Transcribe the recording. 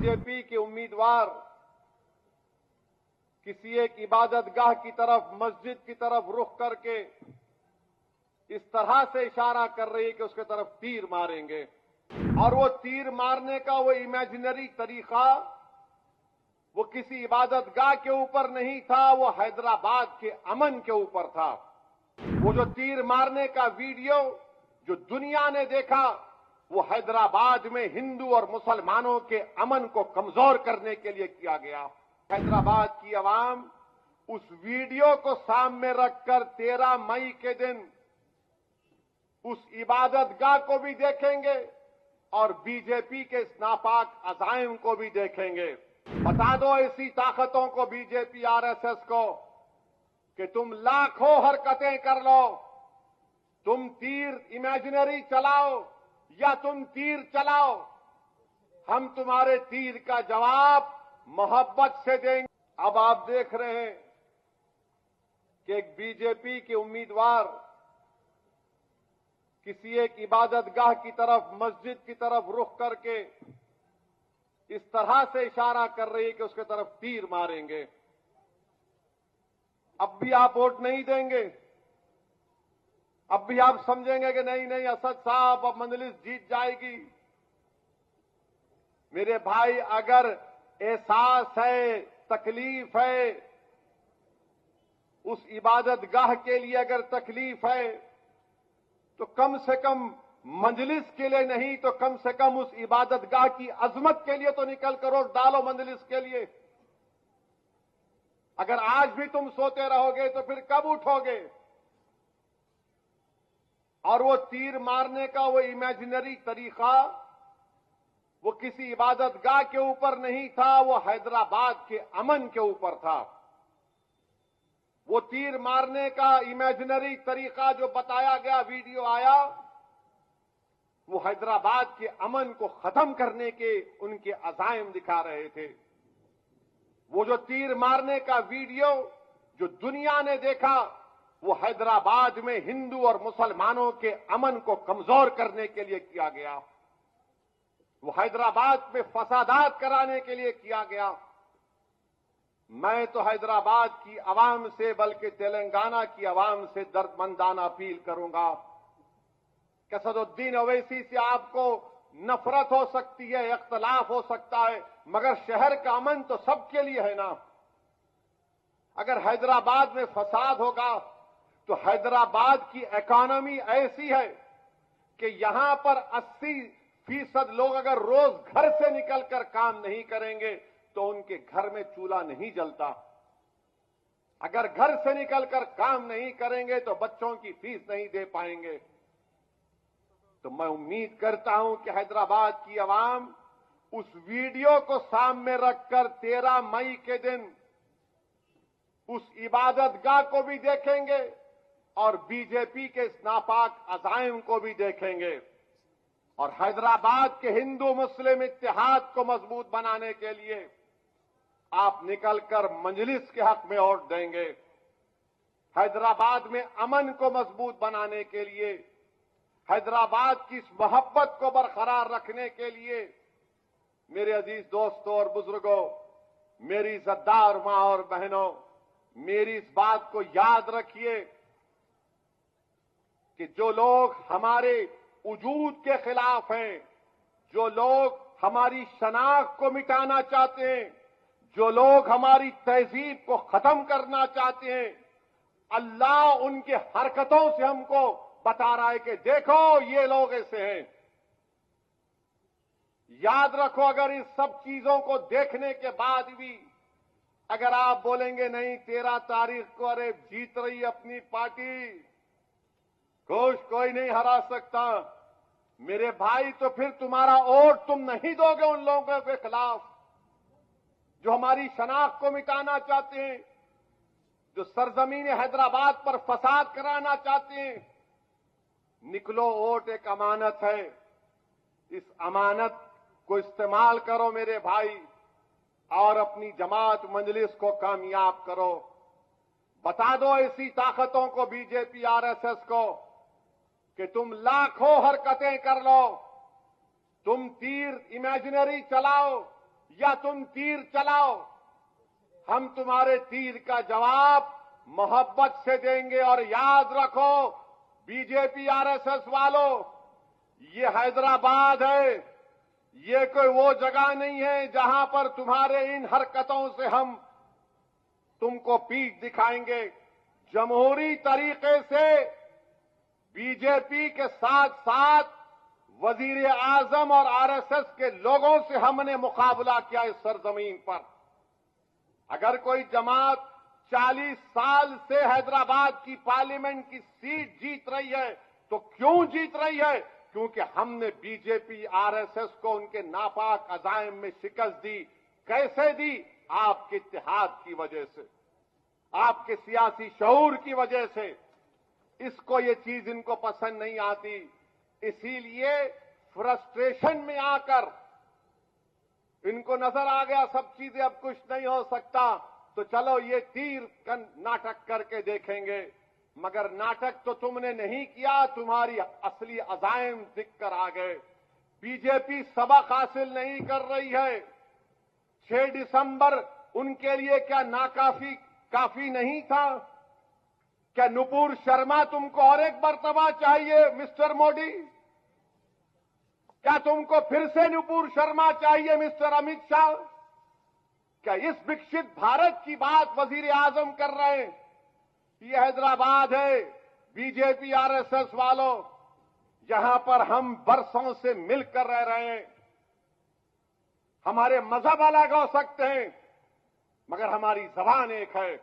BJP के उम्मीदवार किसी एक इबादतगाह की तरफ, मस्जिद की तरफ रुख करके इस तरह से इशारा कर रही है कि उसके तरफ तीर मारेंगे। और वो तीर मारने का वो इमेजिनरी तरीका वो किसी इबादतगाह के ऊपर नहीं था, वो हैदराबाद के अमन के ऊपर था। वो जो तीर मारने का वीडियो जो दुनिया ने देखा, वो हैदराबाद में हिंदू और मुसलमानों के अमन को कमजोर करने के लिए किया गया। हैदराबाद की आवाम उस वीडियो को सामने रखकर 13 मई के दिन उस इबादतगाह को भी देखेंगे और बीजेपी के इस नापाक अज़ाइम को भी देखेंगे। बता दो ऐसी ताकतों को, बीजेपी आरएसएस को, कि तुम लाखों हरकतें कर लो, तुम तीर इमेजिनरी चलाओ या तुम तीर चलाओ, हम तुम्हारे तीर का जवाब मोहब्बत से देंगे। अब आप देख रहे हैं कि एक बीजेपी के उम्मीदवार किसी एक इबादतगाह की तरफ, मस्जिद की तरफ रुख करके इस तरह से इशारा कर रही है कि उसके तरफ तीर मारेंगे। अब भी आप वोट नहीं देंगे? अब भी आप समझेंगे कि नहीं नहीं असद साहब अब मंजलिस जीत जाएगी? मेरे भाई, अगर एहसास है, तकलीफ है, उस इबादतगाह के लिए अगर तकलीफ है, तो कम से कम मंजलिस के लिए नहीं तो कम से कम उस इबादतगाह की अजमत के लिए तो निकल कर वोट डालो मंजलिस के लिए। अगर आज भी तुम सोते रहोगे तो फिर कब उठोगे? और वो तीर मारने का वो इमेजिनरी तरीका वो किसी इबादतगाह के ऊपर नहीं था, वो हैदराबाद के अमन के ऊपर था। वो तीर मारने का इमेजिनरी तरीका जो बताया गया, वीडियो आया, वो हैदराबाद के अमन को खत्म करने के उनके अज़ाइम दिखा रहे थे। वो जो तीर मारने का वीडियो जो दुनिया ने देखा, वो हैदराबाद में हिंदू और मुसलमानों के अमन को कमजोर करने के लिए किया गया। वो हैदराबाद में फसादात कराने के लिए किया गया। मैं तो हैदराबाद की आवाम से, बल्कि तेलंगाना की आवाम से दर्दमंदाना अपील करूंगा कि असदुद्दीन ओवैसी से आपको नफरत हो सकती है, इख्तलाफ हो सकता है, मगर शहर का अमन तो सबके लिए है ना। अगर हैदराबाद में फसाद होगा तो हैदराबाद की इकोनॉमी ऐसी है कि यहां पर 80% लोग अगर रोज घर से निकलकर काम नहीं करेंगे तो उनके घर में चूल्हा नहीं जलता। अगर घर से निकलकर काम नहीं करेंगे तो बच्चों की फीस नहीं दे पाएंगे। तो मैं उम्मीद करता हूं कि हैदराबाद की आवाम उस वीडियो को सामने रखकर 13 मई के दिन उस इबादतगाह को भी देखेंगे और बीजेपी के इस नापाक अज़ाइम को भी देखेंगे। और हैदराबाद के हिंदू मुस्लिम इत्तेहाद को मजबूत बनाने के लिए आप निकलकर मंजलिस के हक में वोट देंगे। हैदराबाद में अमन को मजबूत बनाने के लिए, हैदराबाद की इस मोहब्बत को बरकरार रखने के लिए, मेरे अजीज दोस्तों और बुजुर्गों, मेरी इज्जतदार मां और बहनों, मेरी इस बात को याद रखिए कि जो लोग हमारे वजूद के खिलाफ हैं, जो लोग हमारी शनाख्त को मिटाना चाहते हैं, जो लोग हमारी तहजीब को खत्म करना चाहते हैं, अल्लाह उनके हरकतों से हमको बता रहा है कि देखो ये लोग ऐसे हैं। याद रखो, अगर इस सब चीजों को देखने के बाद भी अगर आप बोलेंगे नहीं 13 तारीख को अरे जीत रही अपनी पार्टी, कोई नहीं हरा सकता, मेरे भाई, तो फिर तुम्हारा वोट तुम नहीं दोगे उन लोगों के खिलाफ जो हमारी शनाख्त को मिटाना चाहते हैं, जो सरजमीन हैदराबाद पर फसाद कराना चाहते हैं। निकलो, वोट एक अमानत है, इस अमानत को इस्तेमाल करो मेरे भाई, और अपनी जमात मंजलिस को कामयाब करो। बता दो ऐसी ताकतों को, बीजेपी आरएसएस को, कि तुम लाखों हरकतें कर लो, तुम तीर इमेजिनरी चलाओ या तुम तीर चलाओ, हम तुम्हारे तीर का जवाब मोहब्बत से देंगे। और याद रखो बीजेपी आरएसएस वालों, ये हैदराबाद है, ये कोई वो जगह नहीं है जहां पर तुम्हारे इन हरकतों से हम तुमको पीठ दिखाएंगे। जमहूरी तरीके से बीजेपी के साथ साथ वजीर आजम और आरएसएस के लोगों से हमने मुकाबला किया इस सरजमीन पर। अगर कोई जमात 40 साल से हैदराबाद की पार्लियामेंट की सीट जीत रही है तो क्यों जीत रही है? क्योंकि हमने बीजेपी आरएसएस को उनके नापाक अजाइम में शिकस्त दी। कैसे दी? आपके इत्तेहाद की वजह से, आपके सियासी शऊर की वजह से। इसको ये चीज इनको पसंद नहीं आती, इसीलिए फ्रस्ट्रेशन में आकर इनको नजर आ गया सब चीजें अब कुछ नहीं हो सकता, तो चलो ये तीर का नाटक करके देखेंगे। मगर नाटक तो तुमने नहीं किया, तुम्हारी असली अजाइम दिख कर आ गए। बीजेपी सबक हासिल नहीं कर रही है। 6 दिसंबर उनके लिए क्या काफी नहीं था? क्या नुपुर शर्मा तुमको और एक मर्तबा चाहिए मिस्टर मोदी? क्या तुमको फिर से नुपुर शर्मा चाहिए मिस्टर अमित शाह? क्या इस विकसित भारत की बात वजीर आजम कर रहे हैं? ये हैदराबाद है बीजेपी आरएसएस वालों, जहां पर हम बरसों से मिलकर रह रहे हैं। हमारे मजहब अलग हो सकते हैं मगर हमारी जबान एक है